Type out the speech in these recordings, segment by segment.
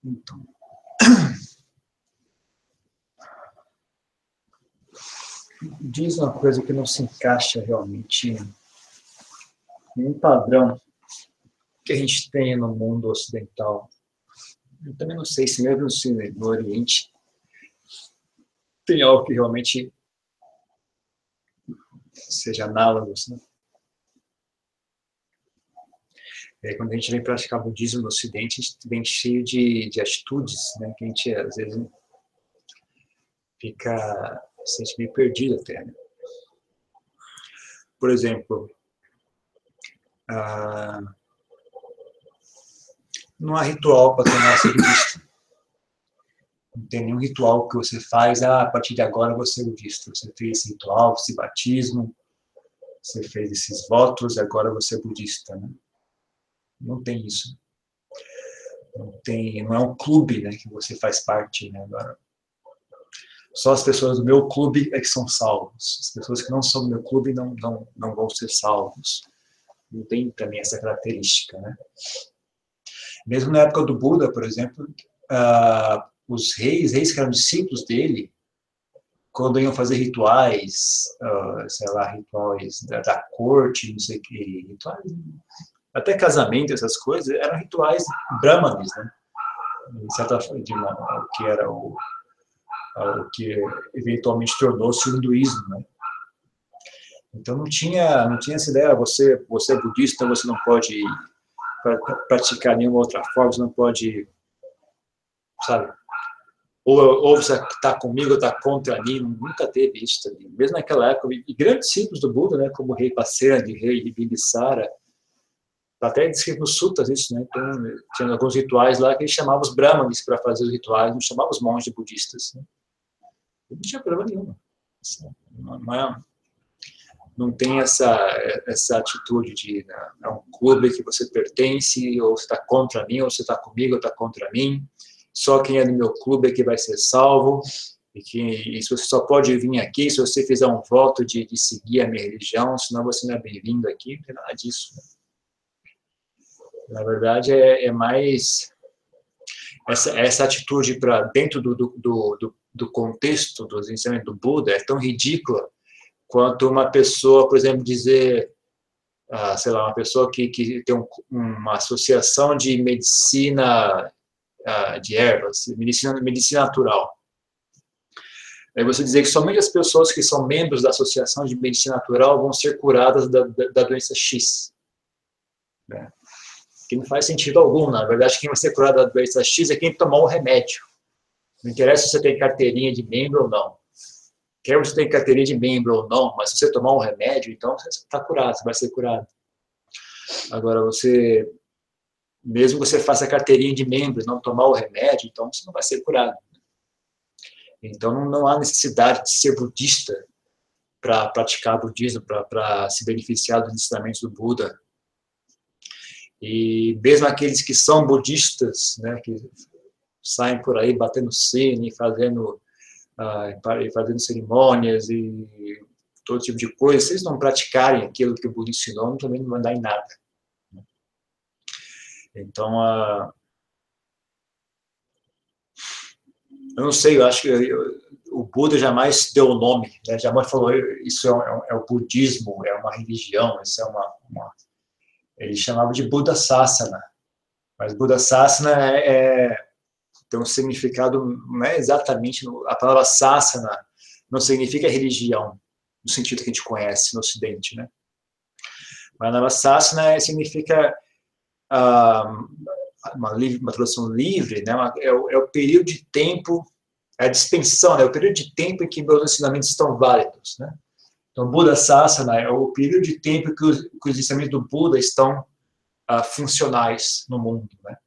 Então, diz uma coisa que não se encaixa realmente em um padrão que a gente tem no mundo ocidental. Eu também não sei se mesmo no Oriente tem algo que realmente seja análogo, né? Quando a gente vem praticar budismo no Ocidente, a gente vem cheio de atitudes, né, que a gente, às vezes, se sente meio perdido até. Né? Por exemplo, não há ritual para tornar-se budista. Não tem nenhum ritual que você faz, a partir de agora você é budista. Você fez esse ritual, esse batismo, você fez esses votos, agora você é budista. Né? Não tem isso. Não é um clube, né, que você faz parte. Né, agora. Só as pessoas do meu clube é que são salvos. As pessoas que não são do meu clube não vão ser salvos. Não tem também essa característica. Né? Mesmo na época do Buda, por exemplo, os reis que eram discípulos dele, quando iam fazer rituais, sei lá, rituais da corte, não sei o que, rituais, até casamento, essas coisas, eram rituais brahmanes, né? De certa forma, que era o que eventualmente tornou-se o hinduísmo, né? Então não tinha essa ideia, você é budista, você não pode praticar nenhuma outra forma, você não pode, sabe? Ou você está comigo ou está contra mim, nunca teve isso também. Mesmo naquela época, e grandes discípulos do Buda, né, como o rei Pasenadi, rei Bimbisara, até descrito nos sutras isso, né? Então, tinha alguns rituais lá que eles chamavam os brahmanes para fazer os rituais, não chamavam os monges budistas. Né? Não tinha problema nenhum. Não tem essa atitude de é um clube que você pertence, ou você está contra mim, ou você está comigo, ou está contra mim. Só quem é do meu clube é que vai ser salvo. E você só pode vir aqui se você fizer um voto de seguir a minha religião, senão você não é bem-vindo aqui. Não tem nada disso. Né? Na verdade, é mais essa atitude para dentro do contexto dos ensinamentos do Buda é tão ridícula quanto uma pessoa, por exemplo, dizer, sei lá, uma pessoa que tem uma associação de medicina de ervas, medicina natural. É você dizer que somente as pessoas que são membros da associação de medicina natural vão ser curadas da doença X. Né? Que não faz sentido algum. Na verdade, quem vai ser curado da doença X é quem tomou o remédio. Não interessa se você tem carteirinha de membro ou não. Quer você tem carteirinha de membro ou não, mas se você tomar um remédio, então você está curado, você vai ser curado. Agora, mesmo que você faça a carteirinha de membro e não tomar o remédio, então você não vai ser curado. Então, não há necessidade de ser budista para praticar budismo, para se beneficiar dos ensinamentos do Buda. E mesmo aqueles que são budistas, né, que saem por aí batendo sino e fazendo cerimônias e todo tipo de coisa, se eles não praticarem aquilo que o Buda ensinou, também não vai dar em nada. Então, eu não sei, eu acho que o Buda jamais deu o nome, né? Jamais falou, isso é o budismo, é uma religião, isso é ele chamava de Buddha Sasana, mas Buddha Sasana tem um significado, não é exatamente, a palavra Sasana não significa religião, no sentido que a gente conhece no Ocidente, né? Mas a palavra Sasana significa uma tradução livre, né? É o período de tempo, é a dispensação, né? É o período de tempo em que meus ensinamentos estão válidos, né? Então, Buddha Sasana é o período de tempo que os ensinamentos do Buda estão funcionais no mundo, né?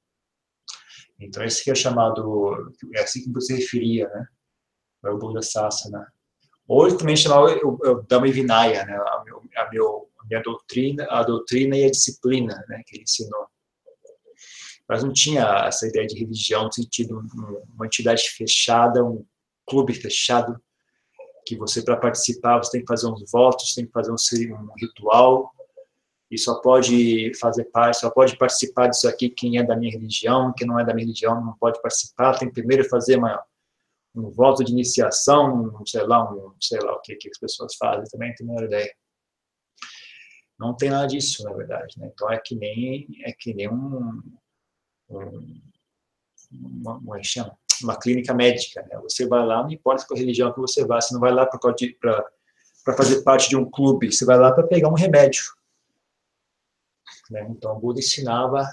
Então, esse que é chamado, é assim que você referia, né? É o Buddha Sasana. Ou ele também chamava o Dhamma Vinaya, né? A minha doutrina, a doutrina e a disciplina, né? Que ele ensinou. Mas não tinha essa ideia de religião no sentido uma entidade fechada, um clube fechado, que você, para participar, você tem que fazer uns votos, tem que fazer um ritual, e só pode fazer parte, só pode participar disso aqui quem é da minha religião, quem não é da minha religião não pode participar, tem que primeiro fazer um voto de iniciação, sei lá o que as pessoas fazem, também não tenho a menor ideia. Não tem nada disso, na verdade, né? Então é que nem uma clínica médica, né? Você vai lá, não importa qual religião que você vai, você não vai lá para fazer parte de um clube, você vai lá para pegar um remédio, né? Então o Buda ensinava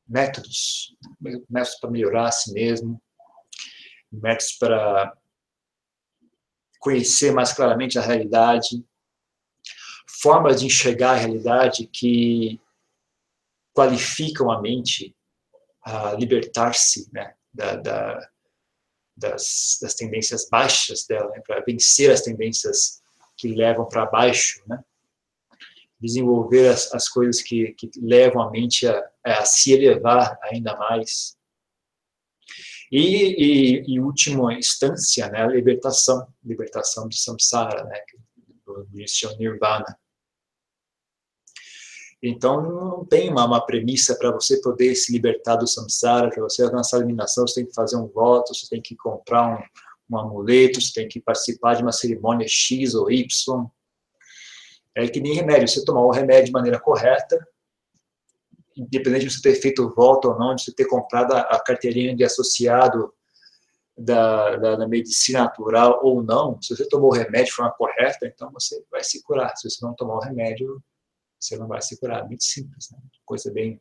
métodos para melhorar a si mesmo, métodos para conhecer mais claramente a realidade, formas de enxergar a realidade que qualificam a mente a libertar-se, né, das tendências baixas dela, né, para vencer as tendências que levam para baixo, né, desenvolver as coisas que levam a mente a se elevar ainda mais. E em última instância, né, a libertação de samsara, né, isso é o nirvana. Então, não tem uma premissa para você poder se libertar do samsara, para você alcançar a iluminação, você tem que fazer um voto, você tem que comprar um amuleto, você tem que participar de uma cerimônia X ou Y. É que nem remédio, você tomar o remédio de maneira correta, independente de você ter feito o voto ou não, de você ter comprado a carteirinha de associado da medicina natural ou não, se você tomou o remédio de forma correta, então você vai se curar. Se você não tomar o remédio, você não vai se curar. Muito simples, né? Coisa bem...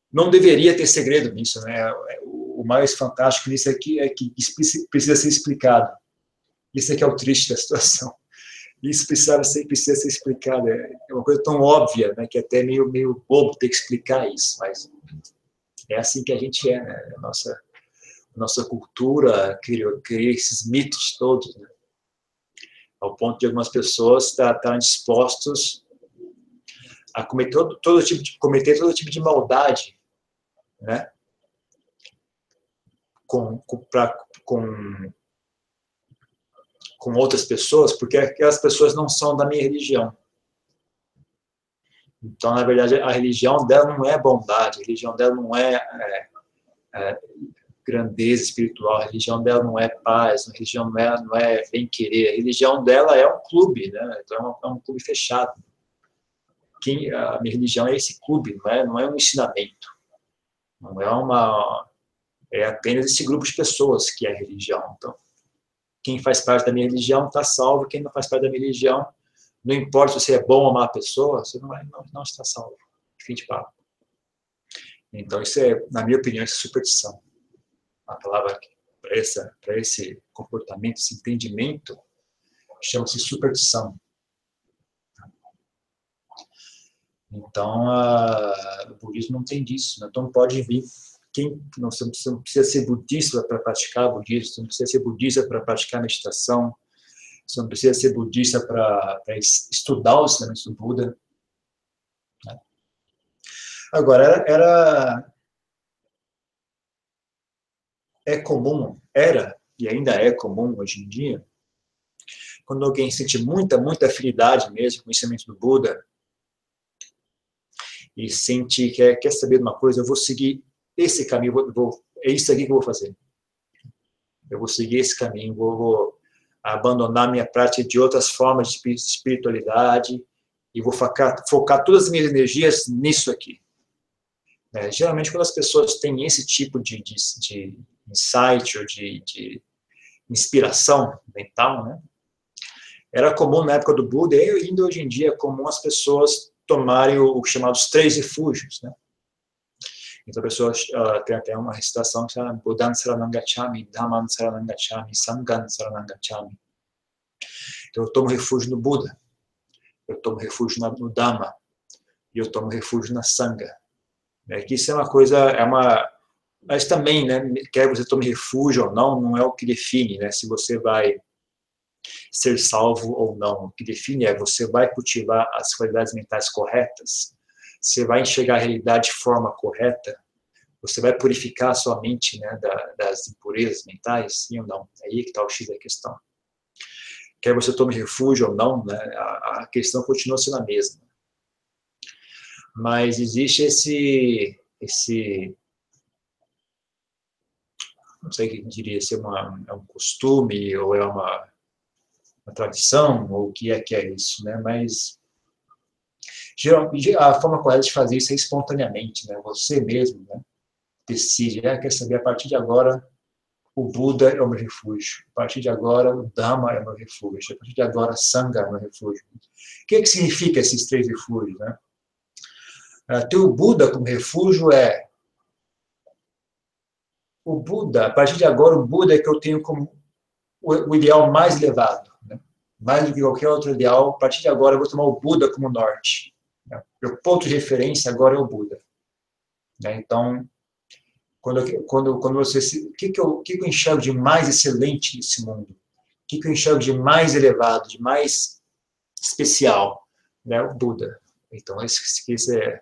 Não deveria ter segredo nisso, né? O mais fantástico nisso aqui é que precisa ser explicado. Isso é que é o triste da situação. Isso precisa ser explicado. É uma coisa tão óbvia, né? Que é até meio bobo ter que explicar isso, mas é assim que a gente é, né? A nossa cultura criou esses mitos todos, né? Ao ponto de algumas pessoas estarem dispostos a cometer todo tipo de maldade, né? Com outras pessoas, porque aquelas pessoas não são da minha religião. Então, na verdade, a religião dela não é bondade, a religião dela não é grandeza espiritual, a religião dela não é paz, a religião não é bem-querer, a religião dela é um clube, né? Então, é um clube fechado. A minha religião é esse clube, não é um ensinamento, é apenas esse grupo de pessoas que é a religião. Então, quem faz parte da minha religião está salvo, quem não faz parte da minha religião, não importa se você é bom ou má pessoa, você não está salvo. Fim de papo. Então, isso é, na minha opinião, isso é superstição. A palavra para esse comportamento, esse entendimento, chama-se superstição. Então, o budismo não tem disso. Né? Então, pode vir você não precisa ser budista para praticar budismo, você não precisa ser budista para praticar meditação, você não precisa ser budista para estudar os ensinamentos do Buda. Né? Agora, é comum, era e ainda é comum hoje em dia, quando alguém sente muita afinidade mesmo com o ensinamento do Buda e sente que quer saber de uma coisa, eu vou seguir esse caminho, é isso aqui que eu vou fazer. Eu vou seguir esse caminho, vou abandonar minha prática de outras formas de espiritualidade e vou focar todas as minhas energias nisso aqui. Geralmente, quando as pessoas têm esse tipo de insight ou de inspiração mental, né? Era comum na época do Buda, e ainda hoje em dia é comum as pessoas tomarem os chamados 3 refúgios, né? Então, a pessoa tem até uma recitação que chama Buddhan Saranam Gacchami, Dhamman Saranam Gacchami, Sangham Saranam Gacchami. Então, eu tomo refúgio no Buda, eu tomo refúgio no Dhamma, e eu tomo refúgio na Sangha. Que isso é uma coisa, mas também, né, quer você tome refúgio ou não é o que define, né, se você vai ser salvo ou não. O que define é você vai cultivar as qualidades mentais corretas, você vai enxergar a realidade de forma correta, você vai purificar a sua mente, né, das impurezas mentais, sim ou não? É aí que está o X da questão. quer você tome refúgio ou não, né, a questão continua sendo a mesma. Mas existe esse não sei o que diria, se é um costume ou é uma tradição, ou o que é isso, né? Mas geralmente, a forma correta de fazer isso é espontaneamente, né? Você mesmo, né, decide, quer saber, a partir de agora o Buda é o meu refúgio, a partir de agora o Dhamma é o meu refúgio, a partir de agora Sangha é o meu refúgio. O que significa esses 3 refúgios, né? Ter o Buda como refúgio o Buda, a partir de agora o Buda é que eu tenho como o ideal mais elevado, né? Mais do que qualquer outro ideal. A partir de agora eu vou tomar o Buda como norte, né? Meu ponto de referência agora é o Buda, né? Então, quando você o que eu enxergo de mais excelente nesse mundo? O que eu enxergo de mais elevado, de mais especial, né? O Buda. Então, esse é o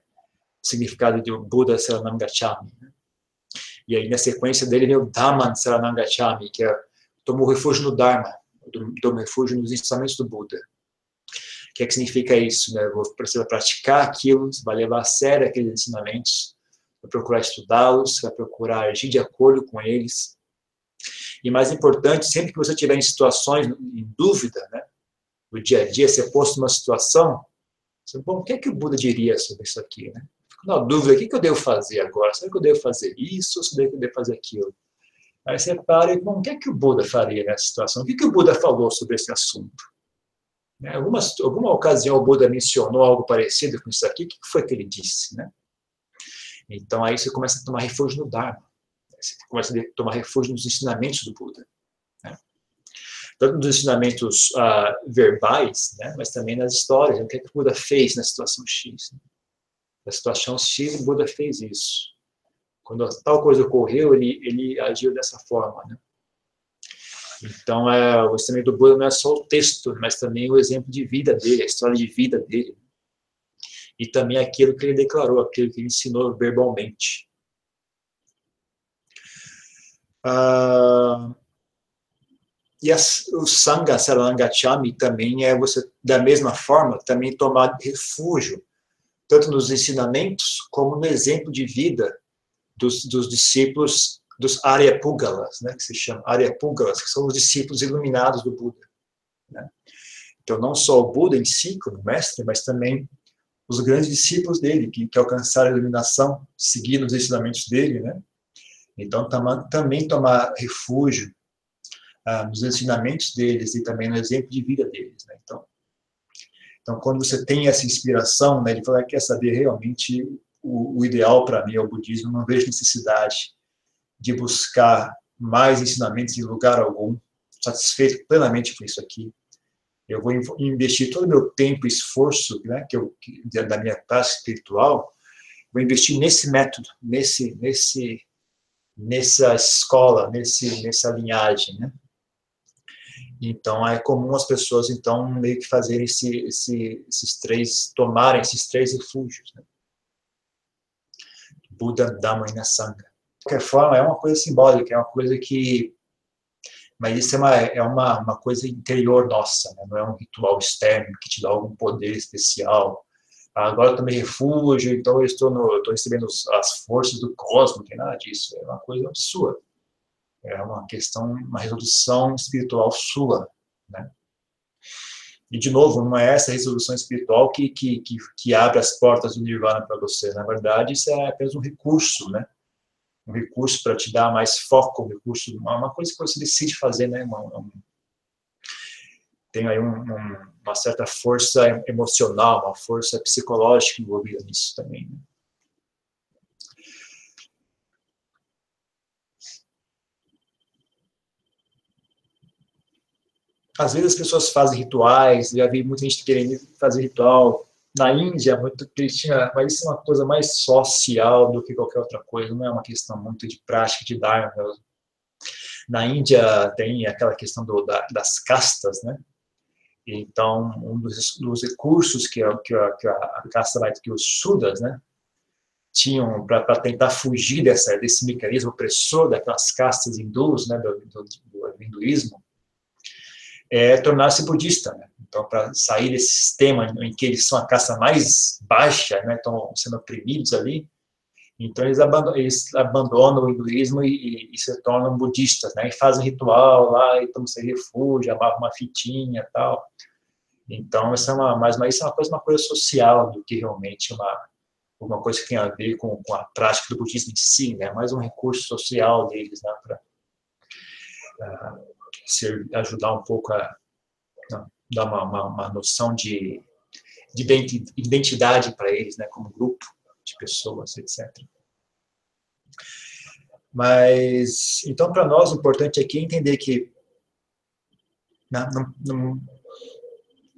significado de Buda Saranam Gacchami, né? E aí, na sequência dele, vem o Dhamman Saranam Gacchami, que é tomou refúgio no Dharma, tomou refúgio nos ensinamentos do Buda. O que significa isso, né? Você vai praticar aquilo, você vai levar a sério aqueles ensinamentos, vai procurar estudá-los, vai procurar agir de acordo com eles. E mais importante, sempre que você estiver em situações, em dúvida, né, no dia a dia, você posto numa situação, você, bom, o que o Buda diria sobre isso aqui, né? Fico na dúvida, o que eu devo fazer agora? Será que eu devo fazer isso ou será que eu devo fazer aquilo? Aí você para e, bom, o que o Buda faria nessa situação? O que o Buda falou sobre esse assunto? Em alguma ocasião o Buda mencionou algo parecido com isso aqui? O que foi que ele disse, né? Então aí você começa a tomar refúgio no Dharma. Você começa a tomar refúgio nos ensinamentos do Buda, né? Tanto nos ensinamentos verbais, né, mas também nas histórias. O que o Buda fez na situação X? Né? Na situação X, o Buda fez isso. Quando tal coisa ocorreu, ele agiu dessa forma, né? Então, o ensinamento do Buda não é só o texto, mas também o exemplo de vida dele, a história de vida dele. E também aquilo que ele declarou, aquilo que ele ensinou verbalmente. E o Sangha Saranam Gacchami também você, da mesma forma, também tomar refúgio, tanto nos ensinamentos como no exemplo de vida dos discípulos, dos Aryapugalas, né, que se chama Aryapugalas, que são os discípulos iluminados do Buda, né? Então, não só o Buda em si, como mestre, mas também os grandes discípulos dele, que alcançaram a iluminação, seguindo os ensinamentos dele, né? Então, também tomar refúgio nos ensinamentos deles e também no exemplo de vida deles, né? Então, quando você tem essa inspiração, né, de falar, quer saber, realmente, o ideal para mim é o budismo, não vejo necessidade de buscar mais ensinamentos em lugar algum, satisfeito plenamente com isso aqui. Eu vou investir todo o meu tempo e esforço, né, da minha prática espiritual, vou investir nesse método, nessa escola, nessa linhagem, né? Então, é comum as pessoas, então, meio que fazerem tomarem esses 3 refúgios, né? Buda, Dhamma e Sangha. De qualquer forma, é uma coisa simbólica, é uma coisa que... Mas isso é uma coisa interior nossa, né? Não é um ritual externo que te dá algum poder especial. Agora eu tomei refúgio, então eu estou recebendo as forças do cosmos, não tem nada disso. É uma coisa sua. É uma questão, uma resolução espiritual sua, né? E, de novo, não é essa resolução espiritual que abre as portas do Nirvana para você. Na verdade, isso é apenas um recurso, né? Um recurso para te dar mais foco, um recurso, uma coisa que você decide fazer, né? Tem aí uma certa força emocional, uma força psicológica envolvida nisso também, né? Às vezes as pessoas fazem rituais, já vi muita gente querendo fazer ritual. Na Índia, muito cristiana, mas isso é uma coisa mais social do que qualquer outra coisa, não é uma questão muito de prática, de dharma. Na Índia tem aquela questão das castas, né? Então, um dos recursos que a casta vai, que os Sudras, né, tinham para tentar fugir desse mecanismo opressor daquelas castas hindus, né, do hinduísmo, é tornar-se budista, né? Então, para sair desse sistema em que eles são a casta mais baixa, né? Estão sendo oprimidos ali, então eles abandonam o hinduísmo e se tornam budistas, né? E fazem ritual lá, e tomam refúgio, amarram uma fitinha e tal. Então, isso é uma coisa social do que realmente uma coisa que tem a ver com a prática do budismo em si, né? Mais um recurso social deles, né? Para ajudar um pouco a dar uma noção de identidade para eles, né? Como grupo de pessoas, etc. Mas, então, para nós, o importante aqui é entender que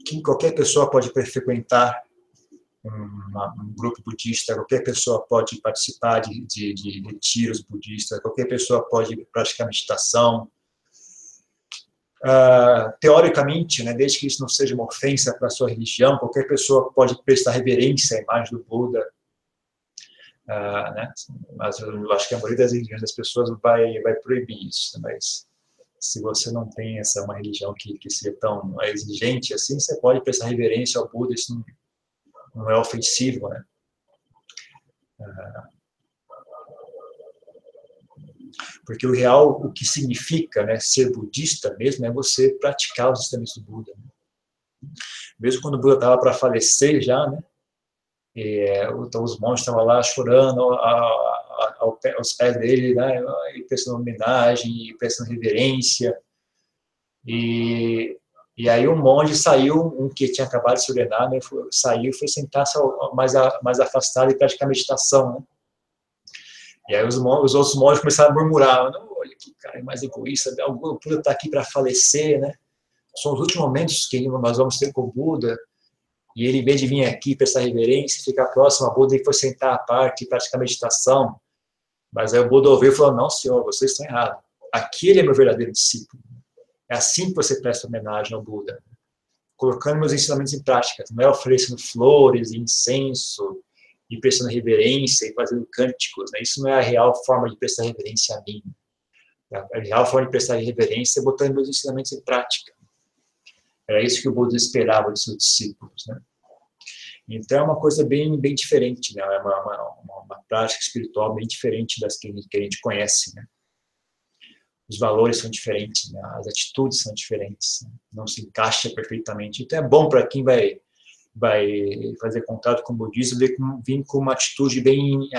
que qualquer pessoa pode frequentar um grupo budista, qualquer pessoa pode participar de retiros budistas, qualquer pessoa pode praticar meditação. Teoricamente, né, desde que isso não seja uma ofensa para a sua religião, qualquer pessoa pode prestar reverência à imagem do Buda. Né? Mas eu acho que a maioria das religiões das pessoas vai proibir isso, né? Mas se você não tem uma religião que seja tão exigente assim, você pode prestar reverência ao Buda, isso não é ofensivo, né? Porque o que significa, né, ser budista mesmo é você praticar os ensinamentos do Buda. Mesmo quando o Buda estava para falecer já, né? Então os monges estavam lá chorando aos pés dele, né? E prestando homenagem, e prestando reverência. E aí um monge saiu, um que tinha acabado de se ordenar, né? Saiu e foi sentar-se mais afastado e praticar meditação, né? E aí os outros monges começaram a murmurar: olha que cara mais egoísta, o Buda está aqui para falecer, né? São os últimos momentos que nós vamos ter com o Buda, e ele, em vez de vir aqui prestar reverência, ficar próximo ao Buda, ele foi sentar à parte e praticar meditação. Mas aí o Buda ouviu e falou: não, senhor, vocês estão errados. Aquele é meu verdadeiro discípulo. É assim que você presta homenagem ao Buda, colocando meus ensinamentos em prática, não é oferecendo flores, incenso, e prestando reverência e fazendo cânticos, né? Isso não é a real forma de prestar reverência a mim. A real forma de prestar reverência é botando meus ensinamentos em prática. Era isso que o Buda esperava dos seus discípulos, né? Então é uma coisa bem diferente, né? É uma prática espiritual bem diferente das que a gente conhece, né? Os valores são diferentes, né? As atitudes são diferentes, né? Não se encaixa perfeitamente. Então é bom para quem vai fazer contato com o budismo vir com uma atitude bem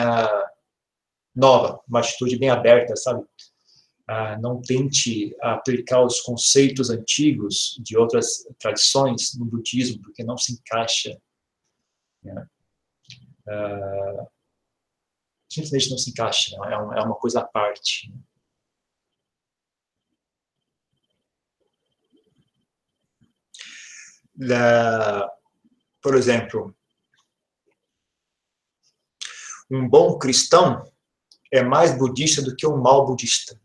nova, uma atitude bem aberta, sabe? Não tente aplicar os conceitos antigos de outras tradições no budismo, porque não se encaixa, né? Simplesmente não se encaixa, né? É uma coisa à parte. Por exemplo, um bom cristão é mais budista do que um mau budista.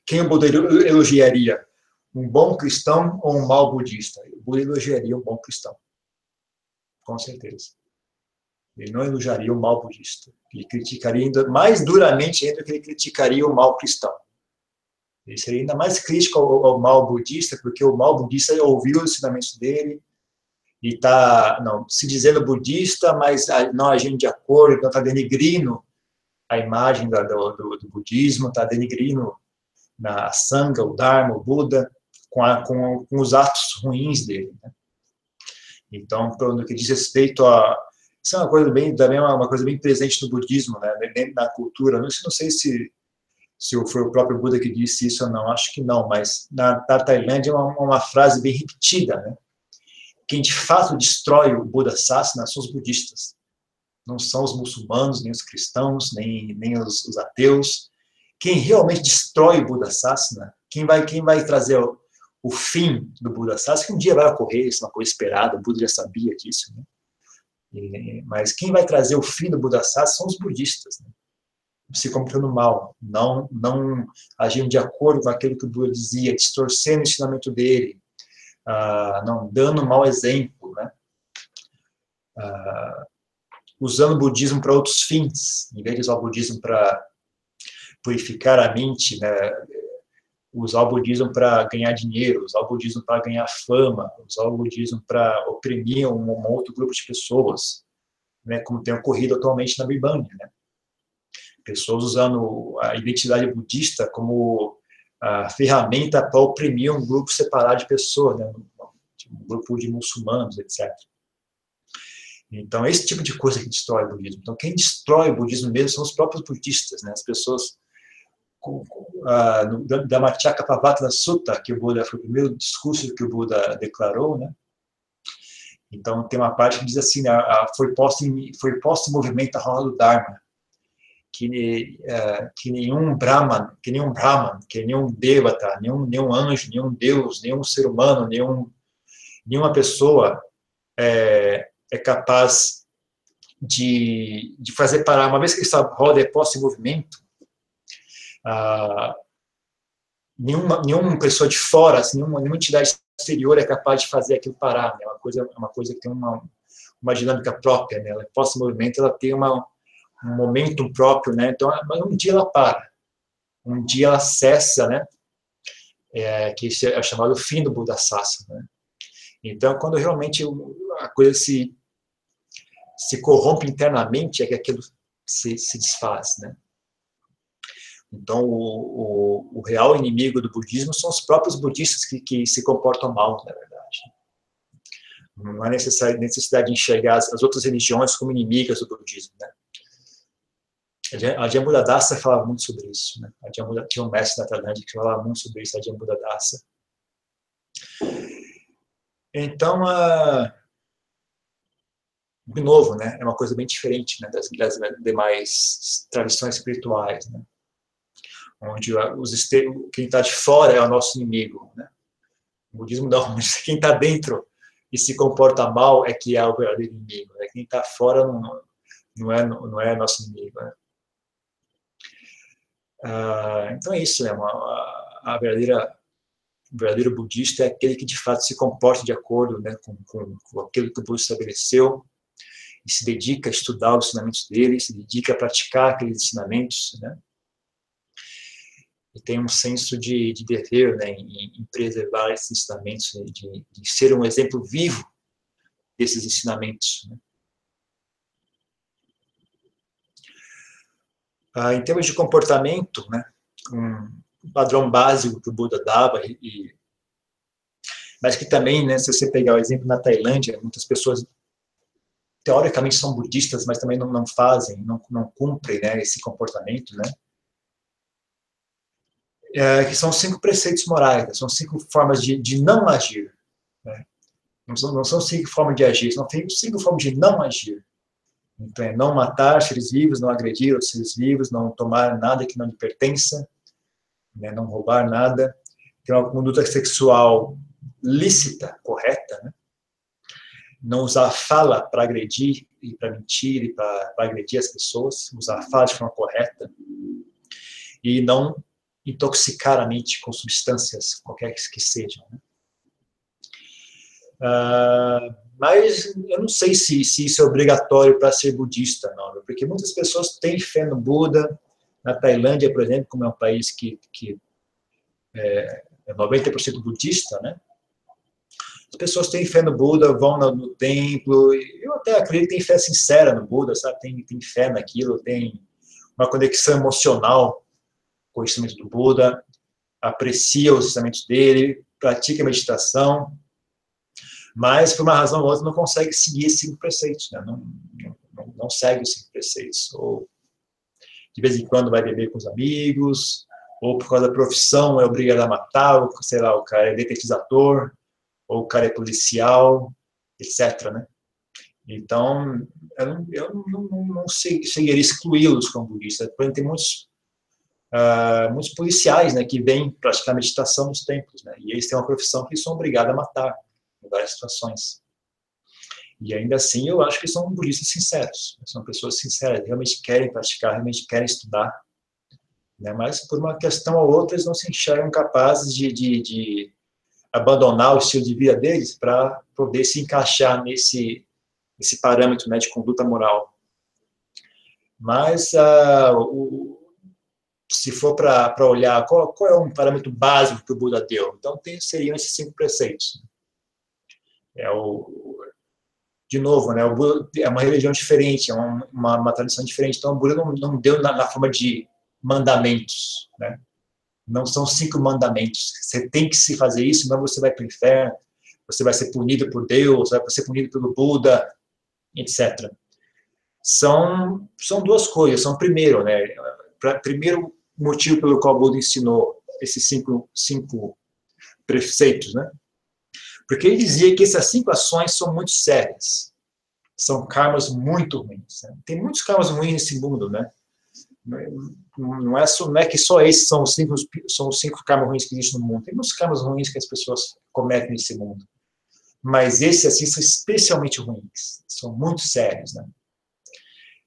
Quem o Buda elogiaria? Um bom cristão ou um mau budista? O Buda elogiaria um bom cristão, com certeza. Ele não elogiaria o mau budista. Ele criticaria ainda mais duramente ainda do que ele criticaria o mau cristão. Ele seria ainda mais crítico ao mau budista, porque o mau budista ouviu os ensinamentos dele e está se dizendo budista, mas não agindo de acordo, então está denegrindo a imagem do budismo, está denegrindo a Sangha, o Dharma, o Buda, com os atos ruins dele, né? Então, no que diz respeito isso é uma coisa também uma coisa bem presente no budismo, né? Dentro da cultura. Não sei se foi o próprio Buda que disse isso ou não, acho que não, mas na Tailândia é uma frase bem repetida, né? Quem de fato destrói o Buda Sasana são os budistas. Não são os muçulmanos, nem os cristãos, nem os ateus. Quem realmente destrói o Buda Sasana, quem vai trazer o fim do Buda Sasana, que um dia vai ocorrer, isso é uma coisa esperada, o Buda já sabia disso, né? Mas quem vai trazer o fim do Buda Sasana são os budistas, né? Se comportando mal, não agindo de acordo com aquilo que o Buda dizia, distorcendo o ensinamento dele, não dando um mau exemplo, né? Usando o budismo para outros fins, em vez de usar o budismo para purificar a mente, né? usar o budismo para ganhar dinheiro, usar o budismo para ganhar fama, usar o budismo para oprimir um outro grupo de pessoas, né, como tem ocorrido atualmente na Birmania, né? Pessoas usando a identidade budista como a ferramenta para oprimir um grupo separado de pessoas, né, um grupo de muçulmanos, etc. Então, esse tipo de coisa que destrói o budismo. Então, quem destrói o budismo mesmo são os próprios budistas, né? As pessoas da Dhammachakkapavattana Sutta, que o Buda foi o primeiro discurso que o Buda declarou, né? Então, tem uma parte que diz assim, foi posto em movimento a roda do Dharma, que nenhum Brahman, que nenhum Devata, nenhum anjo, nenhum Deus, nenhum ser humano, nenhuma pessoa é capaz de fazer parar. Uma vez que essa roda é posta em movimento, nenhuma pessoa de fora, assim, nenhuma entidade exterior é capaz de fazer aquilo parar, né? É uma coisa que tem uma dinâmica própria, né? Ela é posta em movimento, ela tem um momento próprio, né? Então, mas um dia ela para, um dia ela cessa, né? Que é chamado fim do Buda Sassa, né? Então, quando realmente a coisa se corrompe internamente, é que aquilo se desfaz, né? Então, o real inimigo do budismo são os próprios budistas que se comportam mal, na verdade. Não há necessidade de enxergar as outras religiões como inimigas do budismo, né? A Jambula Dasa falava muito sobre isso, né? Tinha um mestre na Tailândia que falava muito sobre isso, a Jambula Dasa. Então, de novo, né? É uma coisa bem diferente, né, das demais tradições espirituais, né? Onde quem está de fora é o nosso inimigo, né? O budismo não, mas quem está dentro e se comporta mal é que é o verdadeiro inimigo, né? Quem está fora não é nosso inimigo, né? Então é isso, né? O verdadeiro budista é aquele que de fato se comporta de acordo, né, com aquilo que o Buda estabeleceu e se dedica a estudar os ensinamentos dele, se dedica a praticar aqueles ensinamentos, né? E tem um senso de dever, né, em preservar esses ensinamentos, né, de ser um exemplo vivo desses ensinamentos, né? Em termos de comportamento, né, um padrão básico que o Buda dava, mas que também, né, se você pegar o exemplo na Tailândia, muitas pessoas teoricamente são budistas, mas também não fazem, não cumprem, né, esse comportamento, né? Que são 5 preceitos morais, são 5 formas de não agir, né? Não são 5 formas de agir, são 5 formas de não agir. Então, é não matar seres vivos, não agredir os seres vivos, não tomar nada que não lhe pertença, né, não roubar nada, ter uma conduta sexual lícita, correta, né? Não usar a fala para agredir e para mentir e para agredir as pessoas, usar a fala de forma correta e não intoxicar a mente com substâncias, qualquer que sejam, né? Mas eu não sei se isso é obrigatório para ser budista, não, porque muitas pessoas têm fé no Buda. Na Tailândia, por exemplo, como é um país que é 90% budista, né? As pessoas têm fé no Buda, vão no templo, eu até acredito que tem fé sincera no Buda, sabe? Tem fé naquilo, tem uma conexão emocional com o ensinamento do Buda, aprecia os ensinamentos dele, pratica meditação, mas por uma razão ou outra não consegue seguir esses 5 preceitos, né? Não segue os 5 preceitos, ou de vez em quando vai beber com os amigos, ou por causa da profissão é obrigado a matar, ou, sei lá, o cara é detetizador, ou o cara é policial, etc., né? Então, eu não seguiria excluí-los como budistas. Por exemplo, tem muitos policiais, né, que vêm praticar meditação nos templos, né? E eles têm uma profissão que eles são obrigados a matar em várias situações. E ainda assim, eu acho que são budistas sinceros, são pessoas sinceras, realmente querem praticar, realmente querem estudar, né? Mas por uma questão ou outra, eles não se enxergam capazes de abandonar o estilo de vida deles para poder se encaixar nesse parâmetro, né, de conduta moral. Mas se for para olhar qual é um parâmetro básico que o Buda deu, então seriam esses 5 preceitos. De novo, né, o Buda é uma religião diferente, é uma tradição diferente, então o Buda não deu na forma de mandamentos, né? Não são 5 mandamentos. Você tem que se fazer isso, senão você vai para o inferno, você vai ser punido por Deus, vai ser punido pelo Buda, etc. São 2 coisas. São primeiro, né? Primeiro motivo pelo qual o Buda ensinou esses 5 preceitos, né? Porque ele dizia que essas 5 ações são muito sérias. São karmas muito ruins. Né? Tem muitos karmas ruins nesse mundo, né? Não é que só esses são os 5 karmas ruins que existem no mundo. Tem muitos karmas ruins que as pessoas cometem nesse mundo. Mas esses, assim, são especialmente ruins. São muito sérios, né?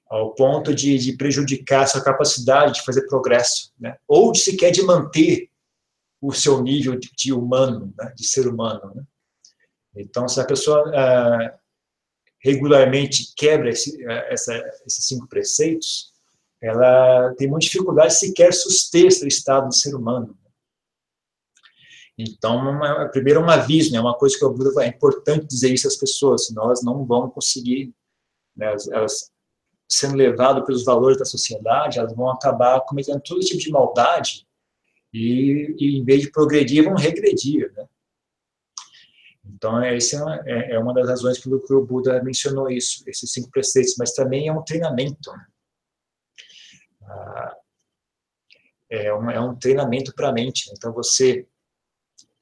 Ao ponto de prejudicar a sua capacidade de fazer progresso, né? Ou sequer de manter o seu nível de humano, né? De ser humano, né? Então, se a pessoa regularmente quebra esses 5 preceitos, ela tem muita dificuldade sequer suster esse estado de ser humano. Então, primeiro é um aviso, né? Uma coisa que é importante dizer isso às pessoas, senão elas não vão conseguir, né? Elas sendo levadas pelos valores da sociedade, elas vão acabar cometendo todo tipo de maldade e em vez de progredir, vão regredir, né? Então, essa é uma das razões pelo que o Buda mencionou isso, esses 5 preceitos, mas também é um treinamento. É um treinamento para a mente. Então, você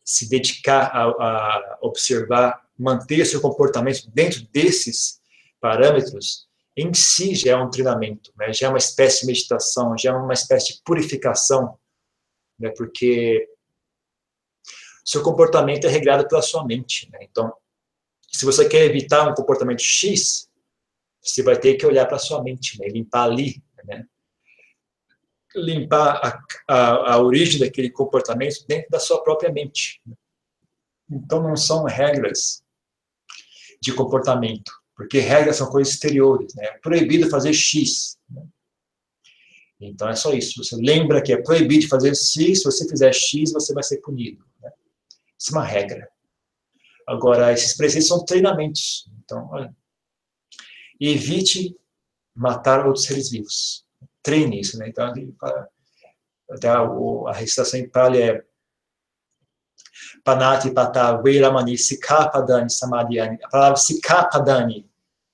se dedicar a observar, manter seu comportamento dentro desses parâmetros, em si já é um treinamento, né? Já é uma espécie de meditação, já é uma espécie de purificação, né? Porque seu comportamento é regrado pela sua mente, né? Então, se você quer evitar um comportamento X, você vai ter que olhar para a sua mente, né? Limpar ali, né? Limpar a origem daquele comportamento dentro da sua própria mente. Então, não são regras de comportamento, porque regras são coisas exteriores, né? É proibido fazer X, né? Então, é só isso. Você lembra que é proibido fazer X, se você fizer X, você vai ser punido, né? Isso é uma regra. Agora, esses preceitos são treinamentos. Então, olha, evite matar outros seres vivos. Treine isso, né? Então, até a recitação em Pali é Panati Pata Veiramani Sikkhapadani Samadhyani. A palavra Sikkhapadani,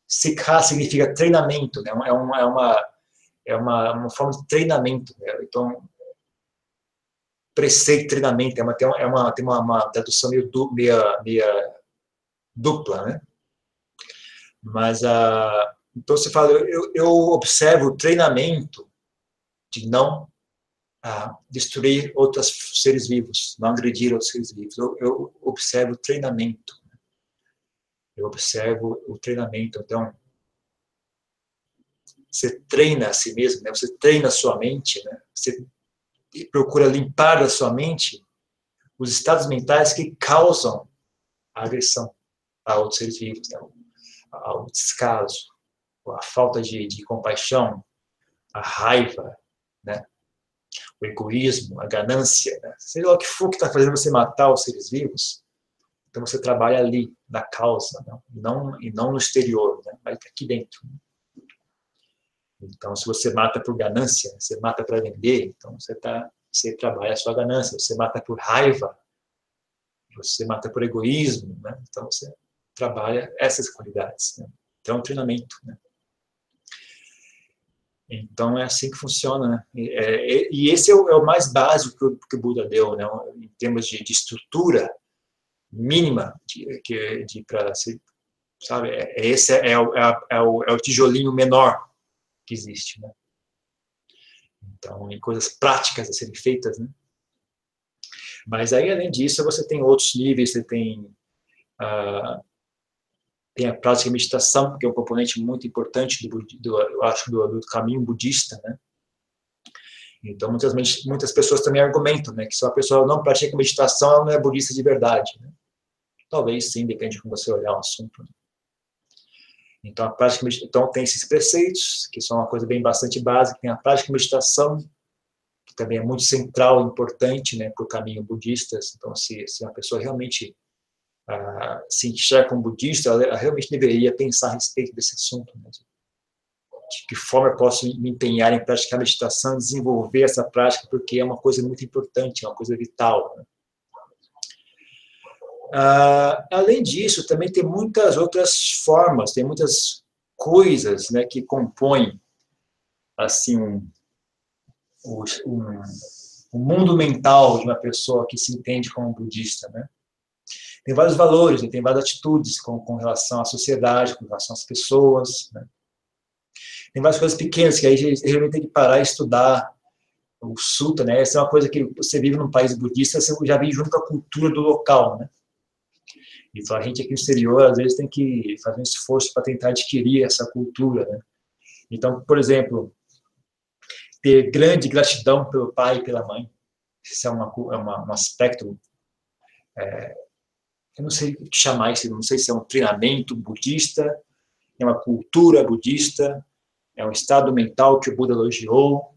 Sikkha significa treinamento, né? É uma forma de treinamento, né? Então, preceito, treinamento, tem uma tradução meio dupla, né? Mas, então você fala, eu observo o treinamento de não destruir outros seres vivos, não agredir outros seres vivos. Eu observo o treinamento. Eu observo o treinamento. Então, você treina a si mesmo, né? Você treina a sua mente, né? Você procura limpar da sua mente os estados mentais que causam a agressão a outros seres vivos, né? O descaso, a falta de compaixão, a raiva, né? O egoísmo, a ganância, né? Seja lá o que for que está fazendo você matar os seres vivos, então você trabalha ali, na causa, e não no exterior, né? Mas aqui dentro. Então, se você mata por ganância, você mata para vender, então você trabalha a sua ganância. Você mata por raiva, você mata por egoísmo, né? Então você trabalha essas qualidades, né? Então é um treinamento, né? Então é assim que funciona, né? E esse é o mais básico que o Buda deu, né? Em termos de estrutura mínima para se, sabe? Esse é o tijolinho menor que existe, né? Então, em coisas práticas a serem feitas, né? Mas aí, além disso, você tem outros níveis, você tem a prática de meditação, que é um componente muito importante, eu acho, do caminho budista, né? Então, muitas pessoas também argumentam, né, que se a pessoa não pratica meditação, ela não é budista de verdade, né? Talvez sim, depende de como você olhar o assunto, né? Então, então, tem esses preceitos, que são uma coisa bem bastante básica, tem a prática de meditação, que também é muito central e importante, né, para o caminho budista. Então, se uma pessoa realmente se enxerga como budista, ela realmente deveria pensar a respeito desse assunto, né? De que forma eu posso me empenhar em praticar meditação, desenvolver essa prática, porque é uma coisa muito importante, é uma coisa vital, né? Além disso, também tem muitas outras formas, tem muitas coisas, né, que compõem assim o mundo mental de uma pessoa que se entende como budista, né? Tem vários valores, tem várias atitudes com relação à sociedade, com relação às pessoas, né? Tem várias coisas pequenas que aí realmente tem que parar e estudar o sutta, né? Essa é uma coisa que você vive num país budista, você já vive junto com a cultura do local, né? Então a gente aqui no exterior às vezes tem que fazer um esforço para tentar adquirir essa cultura, né? Então, por exemplo, ter grande gratidão pelo pai e pela mãe, isso é um aspecto, eu não sei o que chamar isso, não sei se é um treinamento budista, é uma cultura budista, é um estado mental que o Buda elogiou,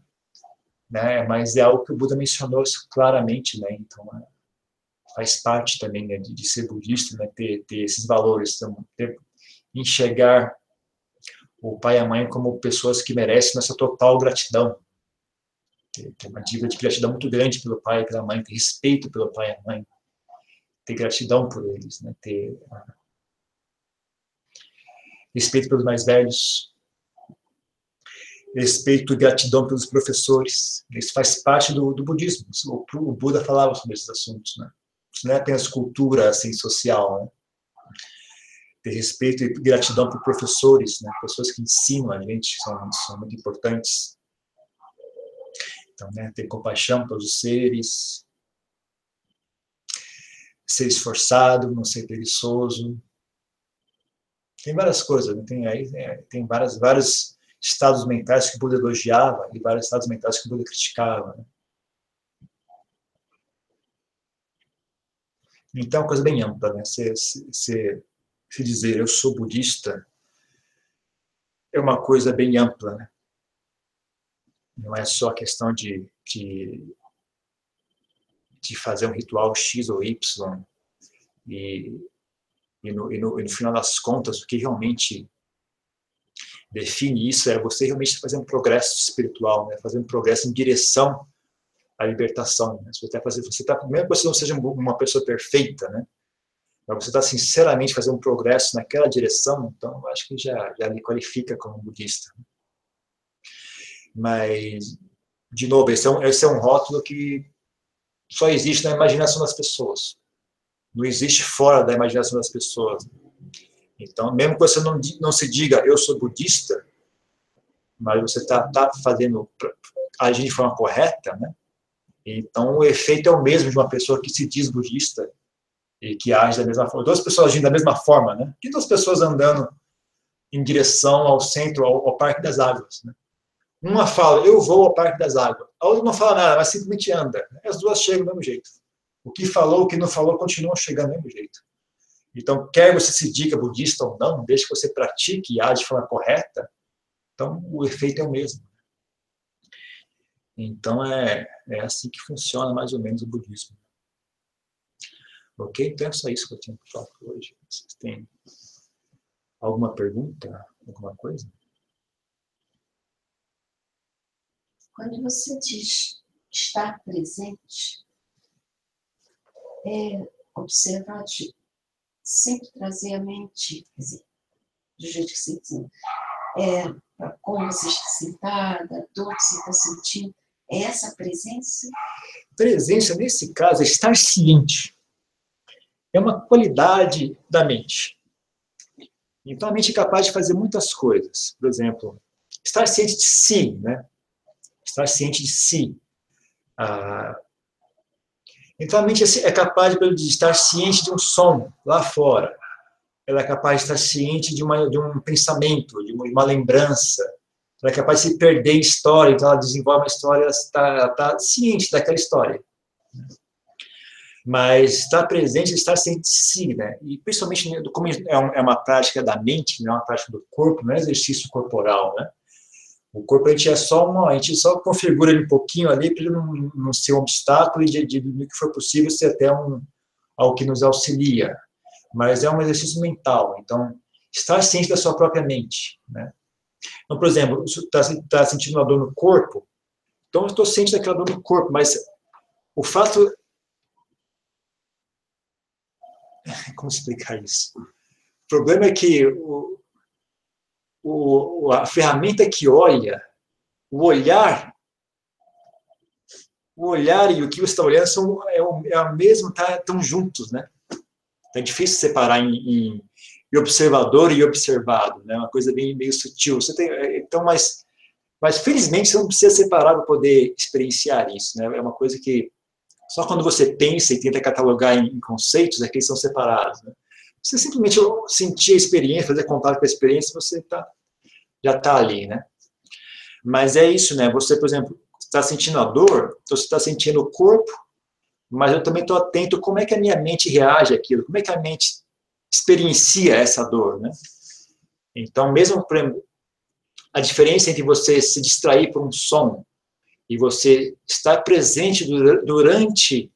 né? Mas é algo que o Buda mencionou claramente, né? Então faz parte também, né, de ser budista, né? Ter esses valores, então, enxergar o pai e a mãe como pessoas que merecem nossa total gratidão, ter uma dívida de gratidão muito grande pelo pai e pela mãe, ter respeito pelo pai e a mãe, ter gratidão por eles, né? Ter respeito pelos mais velhos, respeito e gratidão pelos professores. Isso faz parte do budismo. O Buda falava sobre esses assuntos, né? Isso não é apenas cultura assim, social, né? Ter respeito e gratidão por professores, né? Pessoas que ensinam a gente, são muito importantes. Então, né, ter compaixão pelos seres, ser esforçado, não ser preguiçoso. Tem várias coisas, né? Tem vários estados mentais que o Buda elogiava e vários estados mentais que o Buda criticava, né? Então, é uma coisa bem ampla, né? Se dizer eu sou budista é uma coisa bem ampla, né? Não é só a questão de fazer um ritual X ou Y e no final das contas, o que realmente define isso é você realmente fazer um progresso espiritual, né? Fazer um progresso em direção à libertação, né? Mesmo que você não seja uma pessoa perfeita, né? Mas você está sinceramente fazendo um progresso naquela direção, então eu acho que já lhe qualifica como budista. Mas, de novo, esse é um rótulo que só existe na imaginação das pessoas. Não existe fora da imaginação das pessoas. Então, mesmo que você não se diga, eu sou budista, mas você está agindo de forma correta, né? Então, o efeito é o mesmo de uma pessoa que se diz budista e que age da mesma forma. Duas pessoas agindo da mesma forma, né? E duas pessoas andando em direção ao centro, ao Parque das Águas, né? Uma fala, eu vou ao Parque das Águas. A outra não fala nada, mas simplesmente anda. As duas chegam do mesmo jeito. O que falou, o que não falou, continuam chegando do mesmo jeito. Então, quer você se diga budista ou não, desde que você pratique e age de forma correta, então o efeito é o mesmo. Então, é assim que funciona mais ou menos o budismo. Ok? Então, é só isso que eu tinha para falar por hoje. Vocês têm alguma pergunta? Alguma coisa? Quando você diz estar presente, observar, sempre trazer a mente, quer dizer, do jeito que você diz, como você está sentada, a dor que você está sentindo, é essa presença? Presença, nesse caso, é estar ciente. É uma qualidade da mente. Então, a mente é capaz de fazer muitas coisas. Por exemplo, estar ciente de si, né? Estar ciente de si. Então, a mente é capaz de estar ciente de um som lá fora. Ela é capaz de estar ciente de um pensamento, de uma lembrança. Ela é capaz de se perder em história, então ela desenvolve uma história, ela está ciente daquela história. Mas estar presente, estar ciente de si, né? E principalmente, como é uma prática da mente, não é uma prática do corpo, não é exercício corporal, né? O corpo a gente só configura ele um pouquinho ali para ele não ser um obstáculo e do que for possível ser até algo que nos auxilia. Mas é um exercício mental. Então, estar ciente da sua própria mente, né? Então, por exemplo, você está sentindo uma dor no corpo, então eu estou ciente daquela dor no corpo, mas o fato... Como explicar isso? O problema é que a ferramenta que olha, o olhar e o que você está olhando é o mesmo, estão juntos, né? É difícil separar em observador e observado, né? Uma coisa meio sutil. Então, mas felizmente você não precisa separar para poder experienciar isso, né? É uma coisa que só quando você pensa e tenta catalogar em conceitos é que eles são separados, né? Você simplesmente sentir a experiência, fazer contato com a experiência, você já está ali, né? Mas é isso, né? Você, por exemplo, está sentindo a dor, então você está sentindo o corpo, mas eu também estou atento como é que a minha mente reage àquilo, como é que a mente experiencia essa dor, né? Então, mesmo a diferença entre você se distrair por um som e você estar presente durante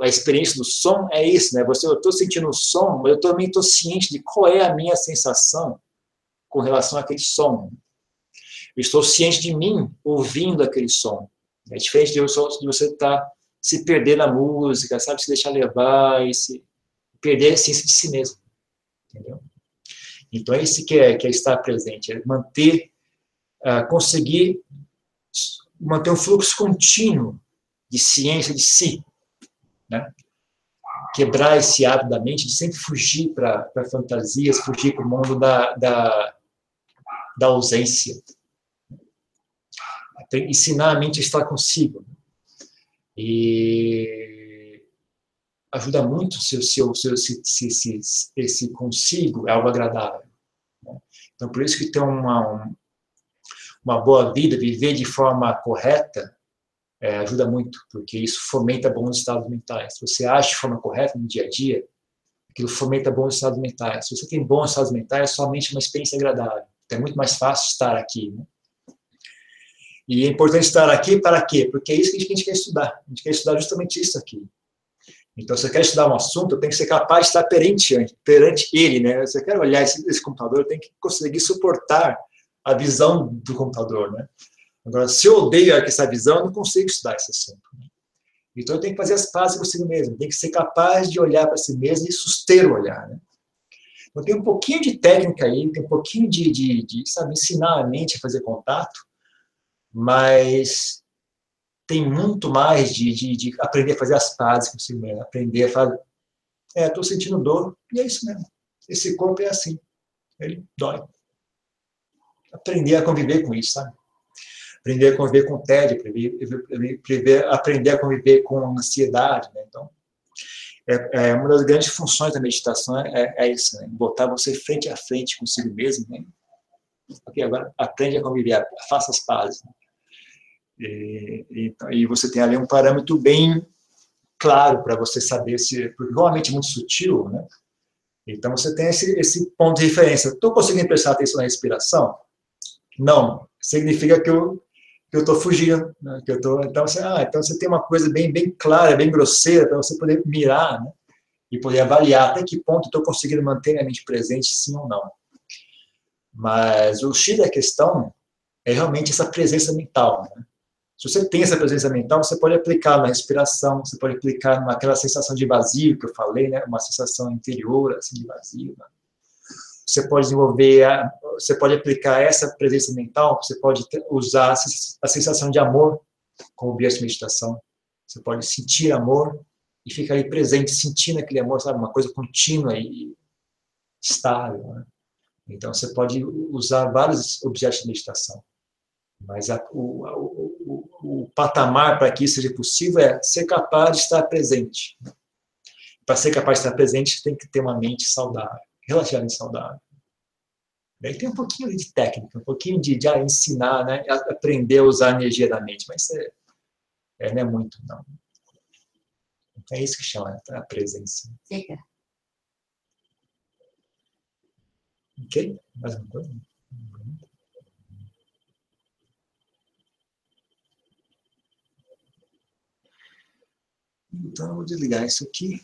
a experiência do som é isso, né? Eu estou sentindo o som, mas eu também estou ciente de qual é a minha sensação com relação àquele som. Eu estou ciente de mim ouvindo aquele som. É diferente de você se perder na música, sabe? Se deixar levar e se perder a essência de si mesmo. Entendeu? Então, é isso que é estar presente, é conseguir manter um fluxo contínuo de ciência de si, né? Quebrar esse hábito da mente de sempre fugir para fantasias, fugir para o mundo da ausência. Ensinar a mente a estar consigo. E ajuda muito se esse consigo é algo agradável. Né? Então, por isso que ter uma boa vida, viver de forma correta, ajuda muito, porque isso fomenta bons estados mentais. Se você age de forma correta no dia a dia, aquilo fomenta bons estados mentais. Se você tem bons estados mentais, sua mente é uma experiência agradável. Então é muito mais fácil estar aqui, né? E é importante estar aqui para quê? Porque é isso que a gente quer estudar. A gente quer estudar justamente isso aqui. Então, se você quer estudar um assunto, tem que ser capaz de estar perante ele, né? Se você quer olhar esse computador, tem que conseguir suportar a visão do computador, né? Agora, se eu odeio essa visão, eu não consigo estudar esse assunto. Então, eu tenho que fazer as pazes consigo mesmo. Tem que ser capaz de olhar para si mesmo e suster o olhar, né? Então, tem um pouquinho de técnica aí, tem um pouquinho sabe, ensinar a mente a fazer contato, mas tem muito mais de aprender a fazer as pazes consigo mesmo, aprender a fazer, estou sentindo dor, e é isso mesmo. Esse corpo é assim, ele dói. Aprender a conviver com isso, sabe? Aprender a conviver com tédio, aprender a conviver com ansiedade, né? Então, uma das grandes funções da meditação é isso, né? Botar você frente a frente consigo mesmo, né? Ok, agora aprende a conviver, faça as pazes. Né? E você tem ali um parâmetro bem claro para você saber se, porque realmente é muito sutil, né? Então você tem esse ponto de referência. Estou conseguindo prestar atenção na respiração? Não. Significa que eu estou fugindo, né? Então você tem uma coisa bem clara, bem grosseira para você poder mirar, né? E poder avaliar até que ponto estou conseguindo manter a mente presente, sim ou não. Mas o X da questão é realmente essa presença mental, né? Se você tem essa presença mental, você pode aplicar na respiração, você pode aplicar naquela sensação de vazio que eu falei, né? Uma sensação interior, assim, de vazio. Né? Você pode você pode aplicar essa presença mental, você pode usar a sensação de amor como objeto de meditação. Você pode sentir amor e ficar ali presente, sentindo aquele amor, sabe? Uma coisa contínua e estável. Né? Então, você pode usar vários objetos de meditação. Mas o patamar para que isso seja possível é ser capaz de estar presente. Para ser capaz de estar presente, tem que ter uma mente saudável, relativamente saudável. Daí tem um pouquinho de técnica, um pouquinho de ensinar, né? Aprender a usar a energia da mente, mas não é muito, não. É isso que chama a presença. Fica. Ok? Mais uma coisa? Então, eu vou desligar isso aqui.